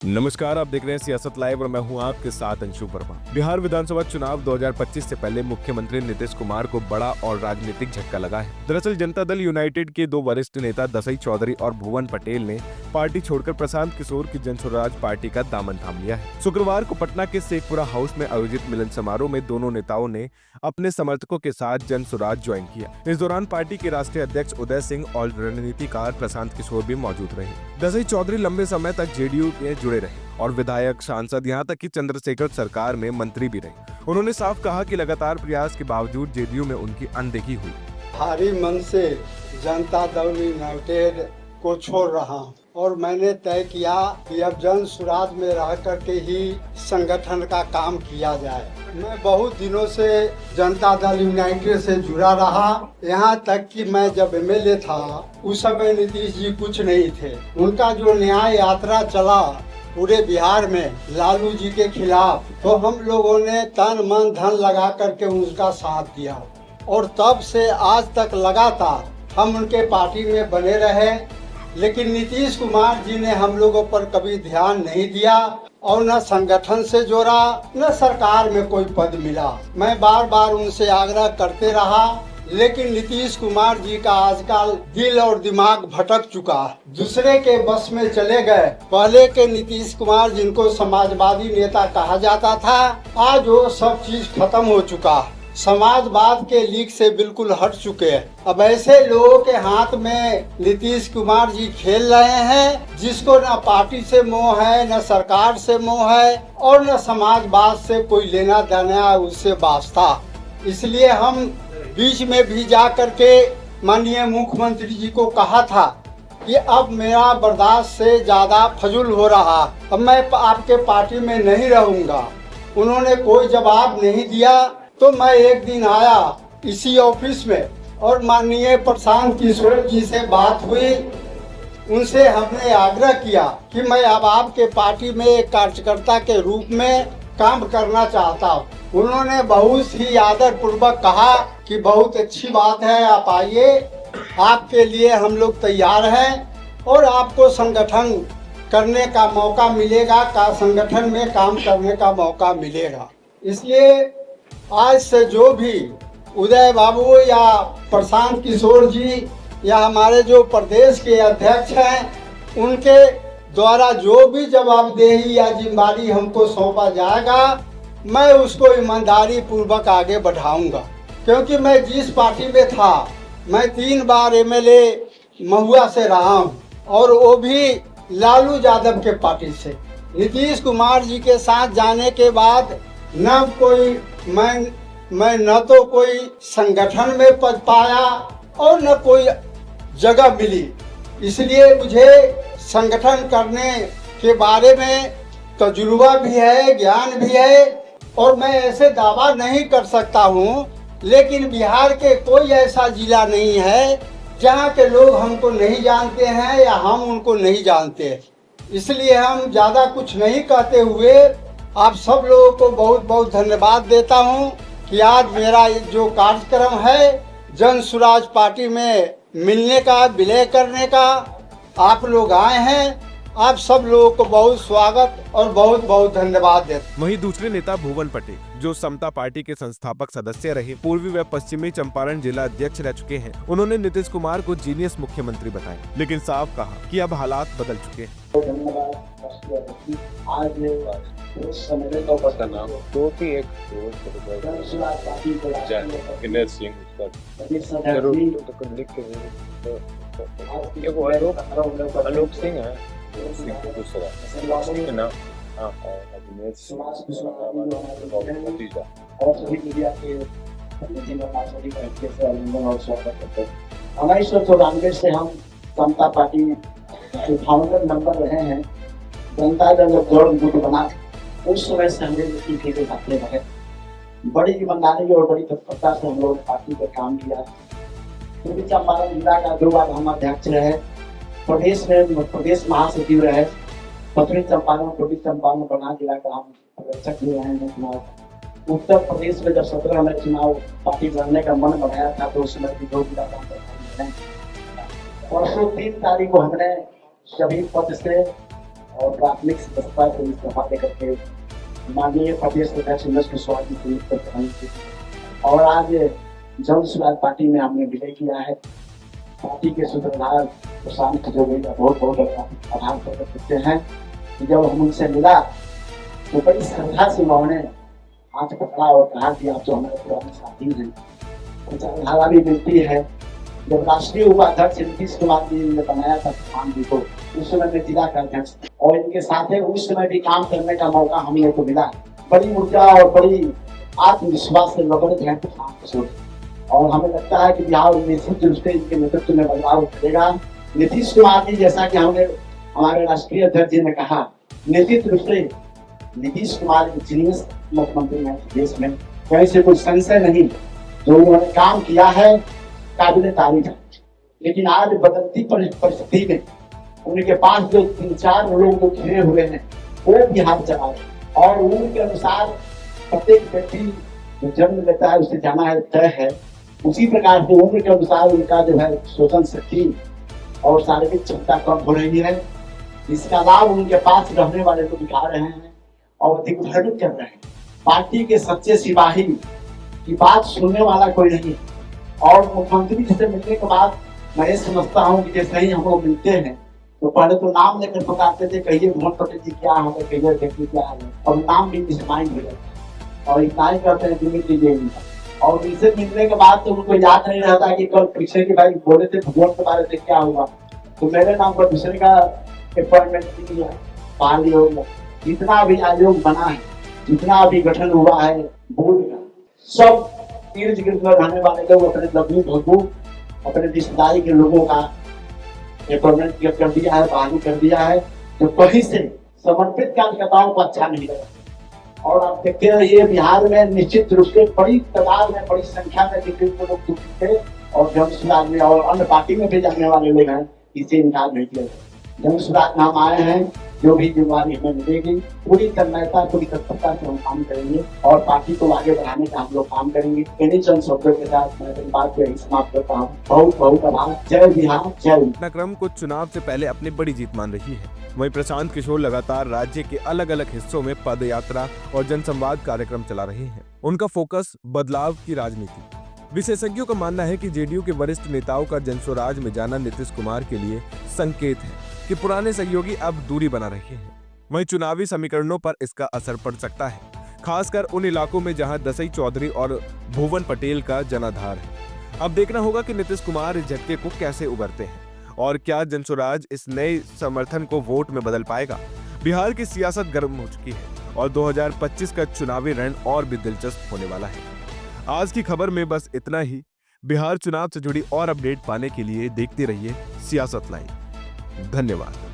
नमस्कार, आप देख रहे हैं सियासत लाइव और मैं हूं आपके साथ अंशु वर्मा। बिहार विधानसभा चुनाव 2025 से पहले मुख्यमंत्री नीतीश कुमार को बड़ा और राजनीतिक झटका लगा है। दरअसल जनता दल यूनाइटेड के दो वरिष्ठ नेता दसई चौधरी और भुवन पटेल ने पार्टी छोड़कर प्रशांत किशोर की जन स्वराज पार्टी का दामन थाम लिया है। शुक्रवार को पटना के शेखपुरा हाउस में आयोजित मिलन समारोह में दोनों नेताओं ने अपने समर्थकों के साथ जन स्वराज ज्वाइन किया। इस दौरान पार्टी के राष्ट्रीय अध्यक्ष उदय सिंह और रणनीतिकार प्रशांत किशोर भी मौजूद रहे। दसई चौधरी लंबे समय तक जेडीयू में जुड़े रहे और विधायक, सांसद, यहां तक कि चंद्रशेखर सरकार में मंत्री भी रहे। उन्होंने साफ कहा कि लगातार प्रयास के बावजूद जेडीयू में उनकी अनदेखी हुई। भारी मन से जनता दल यूनाइटेड को छोड़ रहा हूं और मैंने तय किया कि अब जन स्वराज में रह करके ही संगठन का काम किया जाए। मैं बहुत दिनों से जनता दल यूनाइटेड से जुड़ा रहा। यहाँ तक कि मैं जब एमएलए था उस समय नीतीश जी कुछ नहीं थे। उनका जो न्याय यात्रा चला पूरे बिहार में लालू जी के खिलाफ, तो हम लोगों ने तन मन धन लगा करके उनका साथ दिया और तब से आज तक लगातार हम उनके पार्टी में बने रहे। लेकिन नीतीश कुमार जी ने हम लोगों पर कभी ध्यान नहीं दिया और न संगठन से जोड़ा न सरकार में कोई पद मिला। मैं बार बार उनसे आग्रह करते रहा, लेकिन नीतीश कुमार जी का आजकल दिल और दिमाग भटक चुका, दूसरे के बस में चले गए। पहले के नीतीश कुमार जिनको समाजवादी नेता कहा जाता था, आज वो सब चीज खत्म हो चुका। समाजवाद के लीक से बिल्कुल हट चुके हैं। अब ऐसे लोगों के हाथ में नीतीश कुमार जी खेल रहे हैं जिसको न पार्टी से मोह है, न सरकार से मोह है और न समाजवाद से कोई लेना देना उससे वास्ता। इसलिए हम बीच में भी जा करके माननीय मुख्यमंत्री जी को कहा था कि अब मेरा बर्दाश्त से ज्यादा फजूल हो रहा, अब मैं आपके पार्टी में नहीं रहूंगा। उन्होंने कोई जवाब नहीं दिया। तो मैं एक दिन आया इसी ऑफिस में और माननीय प्रशांत किशोर जी से बात हुई। उनसे हमने आग्रह किया कि मैं अब आपके पार्टी में एक कार्यकर्ता के रूप में काम करना चाहता हूँ। उन्होंने बहुत ही आदर पूर्वक कहा कि बहुत अच्छी बात है, आप आइए, आपके लिए हम लोग तैयार हैं और आपको संगठन करने का मौका मिलेगा, संगठन में काम करने का मौका मिलेगा। इसलिए आज से जो भी उदय बाबू या प्रशांत किशोर जी या हमारे जो प्रदेश के अध्यक्ष हैं, उनके द्वारा जो भी जवाबदेही या जिम्मेदारी हमको सौंपा जाएगा, मैं उसको ईमानदारी पूर्वक आगे बढ़ाऊंगा। क्योंकि मैं जिस पार्टी में था, मैं 3 बार एमएलए महुआ से रहा हूँ और वो भी लालू यादव के पार्टी से। नीतीश कुमार जी के साथ जाने के बाद न कोई मैं न तो कोई संगठन में पद पाया और न कोई जगह मिली। इसलिए मुझे संगठन करने के बारे में तजुर्बा भी है, ज्ञान भी है और मैं ऐसे दावा नहीं कर सकता हूँ। लेकिन बिहार के कोई ऐसा जिला नहीं है जहाँ के लोग हमको नहीं जानते हैं या हम उनको नहीं जानते। इसलिए हम ज़्यादा कुछ नहीं कहते हुए आप सब लोगों को बहुत बहुत धन्यवाद देता हूँ कि आज मेरा जो कार्यक्रम है जन स्वराज पार्टी में मिलने का, विलय करने का, आप लोग आए हैं। आप सब लोगों को बहुत स्वागत और बहुत बहुत धन्यवाद देते। वहीं दूसरे नेता भुवन पटेल, जो समता पार्टी के संस्थापक सदस्य रहे, पूर्वी व पश्चिमी चंपारण जिला अध्यक्ष रह चुके हैं, उन्होंने नीतीश कुमार को जीनियस मुख्यमंत्री बताया, लेकिन साफ कहा कि अब हालात बदल चुके हैं। आलोक सिंह है दूसरा उन्नीस सौ 94 से हम समता पार्टी के फाउंडर मेंबर रहे हैं। जनता दल जब जोड़ गुट बना उस समय से हमने इस्तीफे के साथ रहे। बड़ी ईमानदारी और बड़ी तत्परता से हम लोग पार्टी पर काम किया। पूर्वी चंपारण जिला का 2 बार हम अध्यक्ष रहे, प्रदेश में प्रदेश महासचिव रहे, पश्चिमी चंपारण पूर्वी चंपारण बना जिला का हम अध्यक्ष भी रहे हैं चुनाव। उत्तर प्रदेश में जब 17 में चुनाव पार्टी बनने का मन बनाया था तो उसमें भी 2 जिला काम करते हैं। परसों 3 तारीख को हमने सभी पद से और प्राथमिक सदस्यता को इस्तीफा देकर के माननीय प्रदेश अध्यक्ष नरेश कुशवाहा जी की नियुक्ति प्रदान की और आज जन सुराज पार्टी में हमने विलय किया है। पार्टी के सूत्रधार प्रशांत खजूरिया का बहुत बहुत आभार प्रकट करते हैं कि जब हम उनसे मिला तो बड़ी श्रद्धा से उन्होंने हाथ पकड़ा और कहा कि आप जो हमारे पुराने साथी हैं। विचारधारा भी मिलती है। जब राष्ट्रीय उपाध्यक्ष नीतीश कुमार जी ने बनाया था तूफान जी को, उस समय में जिला का अध्यक्ष और इनके साथ उस समय भी काम करने का मौका हम लोग को मिला। बड़ी ऊर्जा और बड़ी आत्मविश्वास से लबड़े हैं तूफान किशोर और हमें लगता है कि बिहार निश्चित रूप से इनके नेतृत्व में बदलाव करेगा। नीतीश कुमार जी जैसा कि हमारे राष्ट्रीय अध्यक्ष जी ने कहा, निश्चित रूप से नीतीश कुमार एक जीनियस मुख्यमंत्री है देश में, कहीं से कोई संशय नहीं। जो उन्होंने काम किया है काबिल तारीफ है, लेकिन आज बदलती परिस्थिति में उनके पास जो 3-4 लोग जो घिरे हुए हैं वो बिहार चला रहे और उनके अनुसार प्रत्येक व्यक्ति जो जन्म लेता है उससे जाना है तय है। उसी प्रकार से उम्र के अनुसार उनका जो है शोषण शक्ति और शारीरिक क्षमता कम हो रही है। इसका लाभ उनके पास रहने वाले लोग उठा रहे हैं और अधिक भ्रमित कर रहे हैं। पार्टी के सच्चे सिपाही की बात सुनने वाला कोई नहीं और मुख्यमंत्री जी से मिलने के बाद मैं ये समझता हूँ कि जैसे ही हम लोग मिलते हैं तो पहले तो नाम लेकर पुकारते थे, कहिए भुवन पटेल जी क्या है, कहिए व्यक्ति क्या है, और नाम भी डिसमाइंड हो जाता है और इतना ही करते हैं दिमित्री जी। और इनसे मिलने के बाद तो उनको याद नहीं रहता कि कल पीछे के भाई बोले थे भुवन के बारे में क्या हुआ, तो मेरे नाम पर दूसरे का अपॉइंटमेंट दिया, बहाली हो गया। जितना भी आयोग बना है, जितना भी गठन हुआ है बोर्ड का, सब इर्द गिर्द में रहने वाले लोग अपने लघु भगु अपने रिश्तेदारी के लोगों का अपॉइंटमेंट कर दिया है, बहाली कर दिया है। तो कहीं से समर्पित कार्यकर्ताओं को अच्छा नहीं लगा और आप देखते हैं ये बिहार में निश्चित रूप से बड़ी तादाद में, बड़ी संख्या में लोग दुखी थे और जन सुराज में और अन्य पार्टी में भी जाने वाले लोग हैं, इसे इनकार नहीं किया। जन सुराज में हम आए हैं, जो भी जिम्मेवारी हमें मिलेगी पूरी तन्मयता पूरी तत्परता से हम काम करेंगे और पार्टी को आगे बढ़ाने का हम लोग काम करेंगे। इन्हीं चंद शब्दों के साथ मैं अपनी बात को यही समाप्त करता हूँ। बहुत बहुत आभार। जय बिहार, जय। घटनाक्रम को चुनाव से पहले अपनी बड़ी जीत मान रही है। वहीं प्रशांत किशोर लगातार राज्य के अलग अलग हिस्सों में पद यात्रा और जनसंवाद कार्यक्रम चला रहे हैं। उनका फोकस बदलाव की राजनीति। विशेषज्ञों का मानना है कि जेडीयू के वरिष्ठ नेताओं का जनस्वराज में जाना नीतीश कुमार के लिए संकेत है कि पुराने सहयोगी अब दूरी बना रहे हैं। वहीं चुनावी समीकरणों पर इसका असर पड़ सकता है, खासकर उन इलाकों में जहां दसई चौधरी और भुवन पटेल का जनाधार है। अब देखना होगा कि नीतीश कुमार इस झटके को कैसे उबरते हैं और क्या जनस्वराज इस नए समर्थन को वोट में बदल पाएगा। बिहार की सियासत गर्म हो चुकी है और 2025 का चुनावी रण और भी दिलचस्प होने वाला है। आज की खबर में बस इतना ही। बिहार चुनाव से जुड़ी और अपडेट पाने के लिए देखते रहिए सियासत लाइव। धन्यवाद।